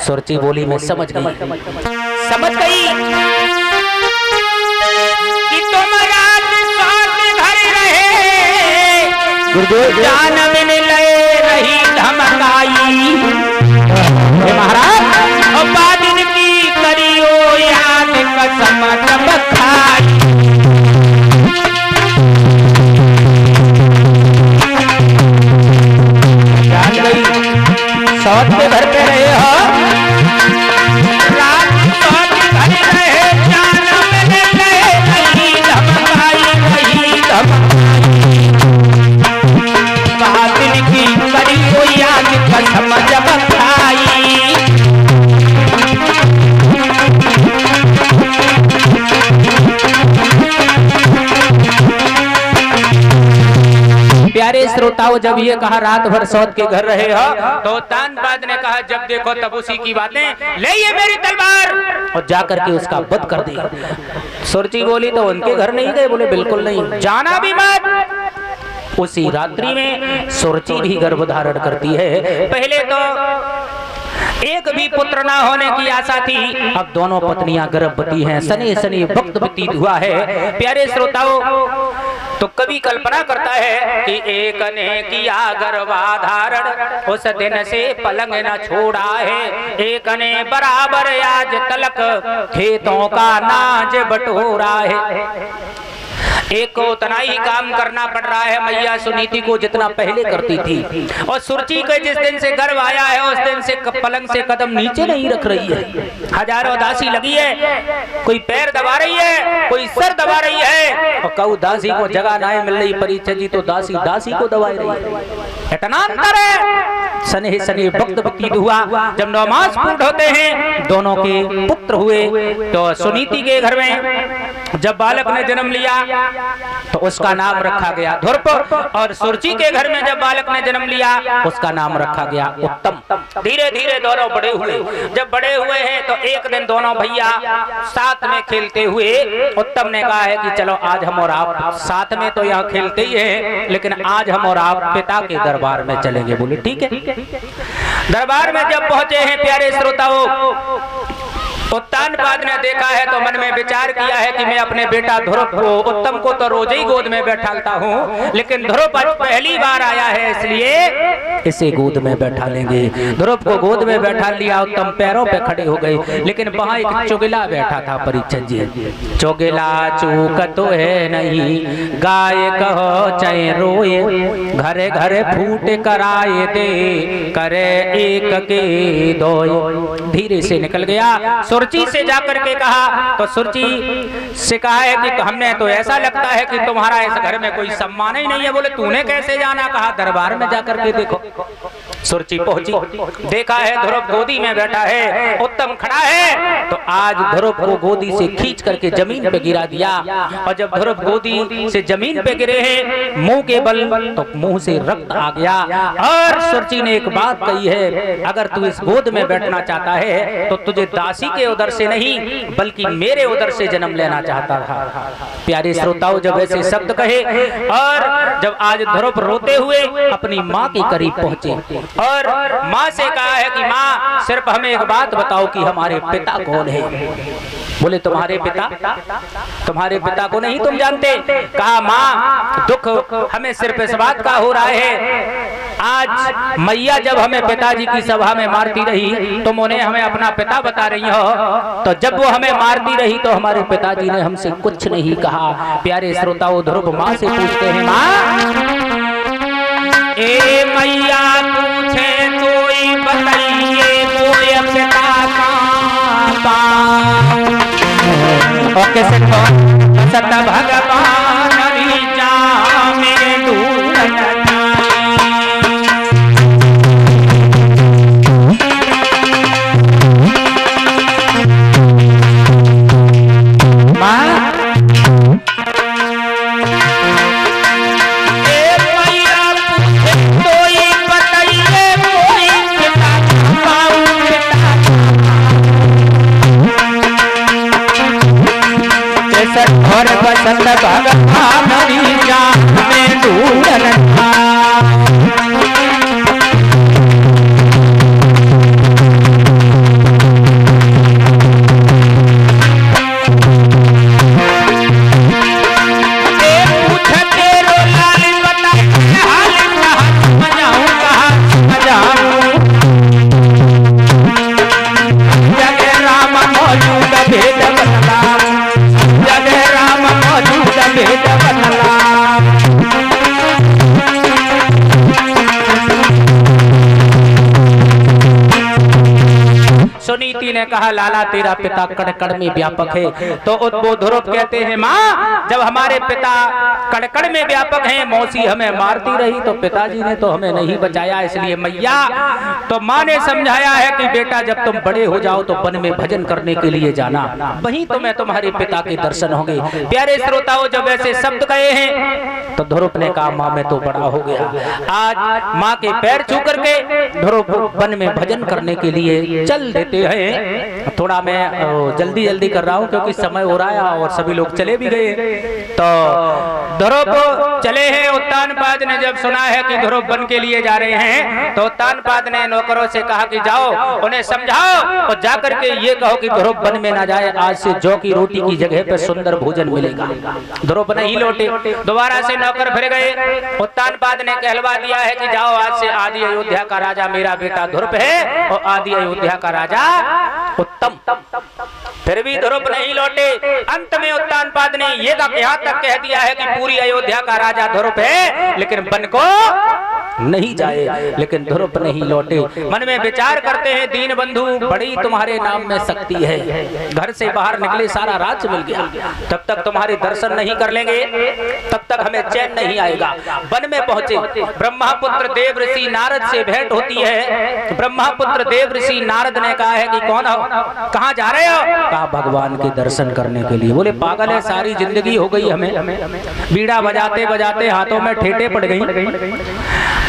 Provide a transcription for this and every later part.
सुरची बोली मैं समझ गई कि तुम रात साथ घर रहे, जान बिन ले रही धमकाई। महाराज और बादिन की करियो याद कसम जब खाई। जान गई सौत के घर पे रहे हो, रात सौत घर रहे, जान बिन ले रही धमकाई, रही धमकाई। बादिन की करियो याद कसम जब खाई। प्यारे श्रोताओं, जब ये कहा रात भर सौत के घर रहे हो, तो तानबाद ने कहा जब देखो तब उसी की बातें, ले ये मेरी तलवार और जाकर के उसका वध कर दिया। सुरची बोली तो उनके घर नहीं गए? बोले बिल्कुल नहीं, जाना भी मत। उसी रात्रि में सुरची भी गर्भ धारण करती है। पहले तो एक भी पुत्र ना होने की आशा थी, अब दोनों पत्नियां गर्भवती हैं। सने सने वक्त व्यतीत हुआ है। प्यारे श्रोताओं, तो कवि कल्पना करता है कि एक ने किया गर्भाधारण, उस दिन से पलंग न छोड़ा है। एक ने बराबर आज तलक खेतों का नाज बटोरा है। एक को उतना ही काम करना पड़ रहा है मैया सुनीति को जितना पहले करती थी। और सुरची के जिस दिन से गर्भ आया है उस दिन से पलंग से कदम नीचे नहीं रख रही है। हजारों दासी लगी है, कोई पैर दबा रही है, कोई सर दबा रही है, और कऊ दासी को जगह नहीं मिल रही। परिचय जी तो दासी दासी को दबा रही है। इतना अंतर है। सने सने वक्त व्यतीत हुआ। जब 9 मास पूर्ण होते हैं, दोनों के पुत्र हुए। तो सुनीति के घर में जब बालक ने जन्म लिया तो उसका नाम रखा गया ध्रुव, और सुरची के घर में जब बालक ने जन्म लिया उसका नाम रखा गया उत्तम। धीरे धीरे दोनों बड़े हुए। जब बड़े हुए हैं तो एक दिन दोनों भैया साथ में खेलते हुए उत्तम ने कहा है कि चलो आज हम और आप साथ में तो यहाँ खेलते ही हैं, लेकिन आज हम और आप पिता के दरबार में चलेंगे। बोले ठीक है। दरबार में जब पहुंचे हैं प्यारे श्रोताओं, उत्तानपाद ने देखा है तो मन में विचार किया है कि मैं अपने बेटा ध्रुव को, उत्तम को तो रोज ही गोद में बैठाता हूँ, लेकिन ध्रुव आज पहली बार आया है इसलिए इसे गोद में बैठा लेंगे। ध्रुव को गोद में बैठा लिया। उत्तम पैरों पे खड़े हो गए, लेकिन वहां एक चुगला बैठा था। परिचय जी, चुगला चूक तो है नहीं, गाय कहो चाहे रोए, घरे घरे फूट कराए दे, करे एक के दो। धीरे से निकल गया। सुरची से जाकर के कहा तो सुरची से कहा है कि हमने तो ऐसा लगता है कि तुम्हारा इस घर में कोई सम्मान ही नहीं है। बोले तूने कैसे जाना? कहा दरबार में जाकर के देखो। सुरची पहुंची, देखा है ध्रुव गोदी में बैठा है, उत्तम खड़ा है। तो आज ध्रुव को गोदी से खींच करके जमीन पे गिरा दिया। और जब ध्रुव गोदी से जमीन पे गिरे हैं मुंह के बल, तो मुंह से रक्त आ गया। और सुरची ने एक बात कही है, अगर तू इस गोद में बैठना चाहता है तो तुझे दासी के उदर से नहीं बल्कि मेरे उदर से जन्म लेना चाहता था। प्यारे श्रोताओं, जब ऐसे शब्द कहे और जब आज ध्रुव रोते हुए अपनी माँ के करीब पहुंचे और माँ से कहा है कि माँ सिर्फ हमें एक बात बताओ कि हमारे पिता कौन है। बोले तुम्हारे पिता को नहीं तुम जानते? कहा माँ दुख हमें सिर्फ इस बात का हो रहा है, आज मैया जब हमें पिताजी की सभा में मारती रही तुम उन्हें हमें अपना पिता बता रही हो, तो जब वो हमें मारती रही तो हमारे पिताजी ने हमसे कुछ नहीं कहा। प्यारे श्रोताओं, ध्रुव माँ से पूछते हैं माँ ए मैया पूछे कोई बताइए कोई पिता का और कैसे सत भगवान रीजा में दूर और बसंत भगवान रीजा में दूर रखा। सुनीति ने कहा लाला तेरा पिता कड़कड़ में व्यापक है। तो वो ध्रुव कहते हैं माँ जब हमारे पिता कड़कड़ में व्यापक हैं, मौसी हमें मारती रही तो पिताजी ने तो हमें नहीं बचाया, इसलिए मैया तो माँ ने समझाया है कि बेटा जब तुम बड़े हो जाओ तो वन में भजन करने के लिए जाना, वहीं तुम्हें तुम्हारे पिता के दर्शन होंगे। प्यारे श्रोताओं जब ऐसे शब्द कहे हैं तो ध्रुव ने कहा माँ मैं तो बड़ा हो गया, आज माँ के पैर छू करके ध्रुव वन में भजन करने के लिए चल देते हैं। थोड़ा मैं जल्दी जल्दी कर रहा हूँ क्योंकि समय हो रहा है और सभी लोग चले भी गए। तो ध्रुव चले हैं। उत्तानपाद ने जब सुना है कि ध्रुव वन के लिए जा रहे हैं तो उत्तानपाद ने नौकरों से कहा कि जाओ उन्हें समझाओ और जाकर के ये कहो कि ध्रुव वन में ना जाए, आज से जौ की रोटी की जगह पे सुंदर भोजन मिलेगा। ध्रुव नहीं लौटे, दोबारा से नौकर फिर गए। उत्तानपाद ने कहलवा दिया है कि जाओ आज से आदि अयोध्या का राजा मेरा बेटा ध्रुव है और आदि अयोध्या का राजा उत्तम। फिर भी ध्रुव नहीं लौटे। अंत में उत्तानपाद ने ये यहाँ तक कह दिया है कि पूरी अयोध्या का राजा ध्रुव है लेकिन वन को नहीं जाए, लेकिन ध्रुव नहीं लौटे। मन में विचार करते हैं दीन बंधु बड़ी तुम्हारे नाम में शक्ति है, घर से बाहर निकले सारा राज्य मिल गया, तब तक तुम्हारे दर्शन नहीं कर लेंगे तब तक हमें चैन नहीं आएगा। वन में पहुंचे, ब्रह्मापुत्र देव ऋषि नारद से भेंट होती है। ब्रह्मापुत्र देव ऋषि नारद ने कहा है कि कौन हो, कहाँ जा रहे हो? कहा भगवान के दर्शन करने के लिए। बोले पागल है, सारी जिंदगी हो गई हमें बीड़ा बजाते बजाते हाथों में ठेटे पड़ गई,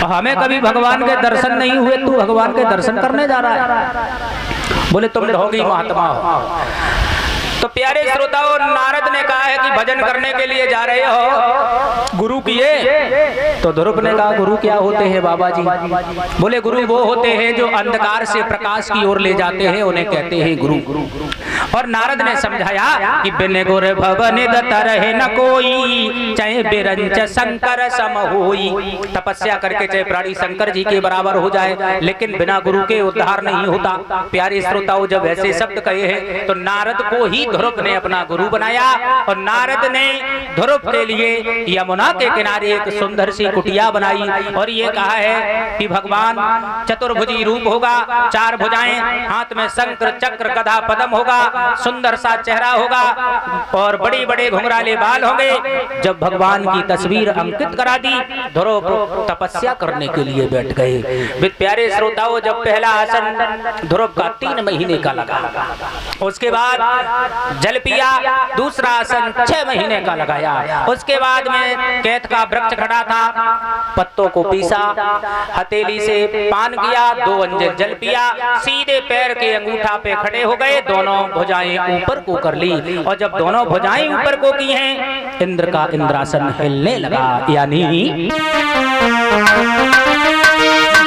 हमें कभी भगवान के दर्शन नहीं हुए, तू भगवान के दर्शन करने जा रहा है? बोले तुम ढोंगी महात्मा हो। तो प्यारे श्रोताओं नारद ने कहा है कि भजन करने के लिए जा रहे हो, गुरु किए? तो ध्रुव ने कहा गुरु क्या होते हैं बाबा जी? बोले गुरु वो होते हैं जो अंधकार से प्रकाश की ओर ले जाते हैं, उन्हें कहते हैं गुरु। और नारद ने समझाया कि बिन गुर भवन रहे न कोई, चाहे बिरंच शंकर सम होई। तपस्या करके चाहे प्राणी शंकर जी के बराबर हो जाए लेकिन बिना गुरु के उद्धार नहीं होता। प्यारे श्रोताओं जब ऐसे शब्द कहे हैं तो नारद को ही ध्रुव ने अपना गुरु बनाया और नारद ने ध्रुव के लिए यमुना के किनारे एक सुंदर सी कुटिया बनाई और ये कहा है कि भगवान चतुर्भुजी रूप होगा, चार भुजाएं, हाथ में शंकर चक्र गदा पद्म होगा, सुंदर सा चेहरा होगा और बड़े बड़े घुंघराले बाल होंगे। जब भगवान की तस्वीर अंकित करा दी ध्रुव तपस्या करने के लिए बैठ गए। प्यारे श्रोताओं जब पहला आसन ध्रुव का 3 महीने का लगा, उसके बाद जल पिया, दूसरा आसन 6 महीने का लगाया, उसके बाद में कैथ का वृक्ष खड़ा था, पत्तों को पीसा, हथेली से पान किया, 2 अंजन जल पिया, सीधे पैर के अंगूठा पे खड़े हो गए, दोनों भुजाएं ऊपर को कर ली और जब दोनों भुजाएं ऊपर को की हैं इंद्र का इंद्रासन हिलने लगा। यानी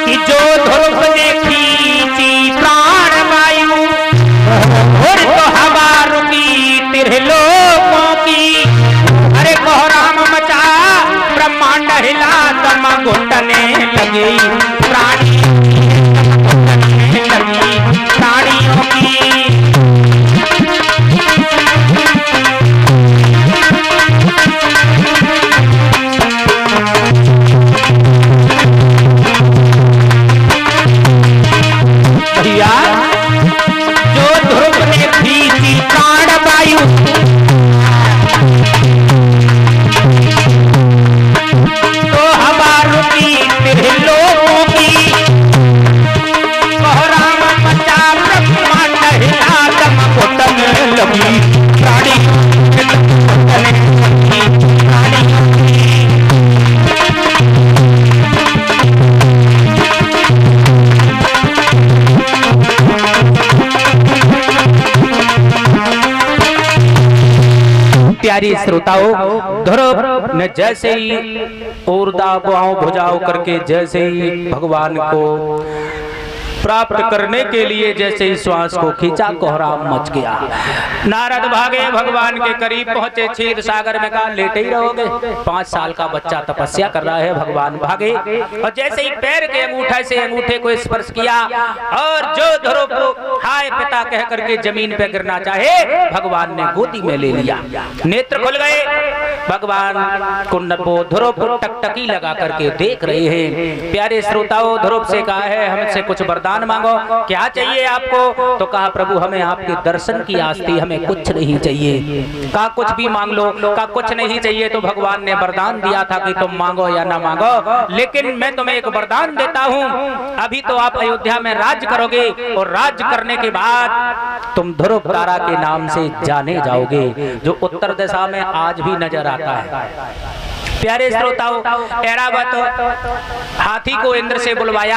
कि जो ध्रुव ने खींची प्राण वायु और तो हवा रुकी त्रिलोकों की, अरे कोहराम मचा ब्रह्मांड हिला तम घुटने लगी, प्राणी लगी प्राणियों की। जो ध्रुव ने खींची प्राण वायु तो हवा रुकी त्रिलोकों की, कोहराम मचा ब्रह्मांड हिला दम घुटने लगी, प्राणी प्यारी श्रोताओं ध्रुव ने जैसे ही ऊर्धा बाहों भुजाओं करके जैसे ही भगवान को प्राप्त करने के लिए जैसे ही श्वास को खींचा कोहराम मच गया। नारद भागे, भगवान के करीब पहुंचे, क्षीर सागर में कहा लेटे ही रहोगे, 5 साल का बच्चा तपस्या कर रहा है। भगवान भागे और जैसे ही पैर के अंगूठे से अंगूठे को स्पर्श किया और जो ध्रुव हाय पिता कह करके जमीन पे गिरना चाहे भगवान ने गोदी में ले लिया। नेत्र खुल गए, भगवान कुंडबो ध्रुव टकटकी लगा करके देख रहे हैं। प्यारे श्रोताओं, ध्रुव से कहा है हमसे कुछ वरदान मांगो, क्या चाहिए आपको? तो कहा प्रभु हमें आपके दर्शन की आस थी, हमें कुछ नहीं चाहिए। कहा कुछ भी मांग लो। कहा कुछ नहीं चाहिए तो भगवान ने वरदान दिया था कि तुम मांगो या ना मांगो, लेकिन मैं तुम्हें एक वरदान देता हूँ। अभी तो आप अयोध्या में राज करोगे और राज करने के बाद तुम ध्रुव तारा के नाम से जाने जाओगे, जो उत्तर दिशा में आज भी नजर आता है। प्यारे श्रोताओं, ऐरावत हाथी को इंद्र से बुलवाया।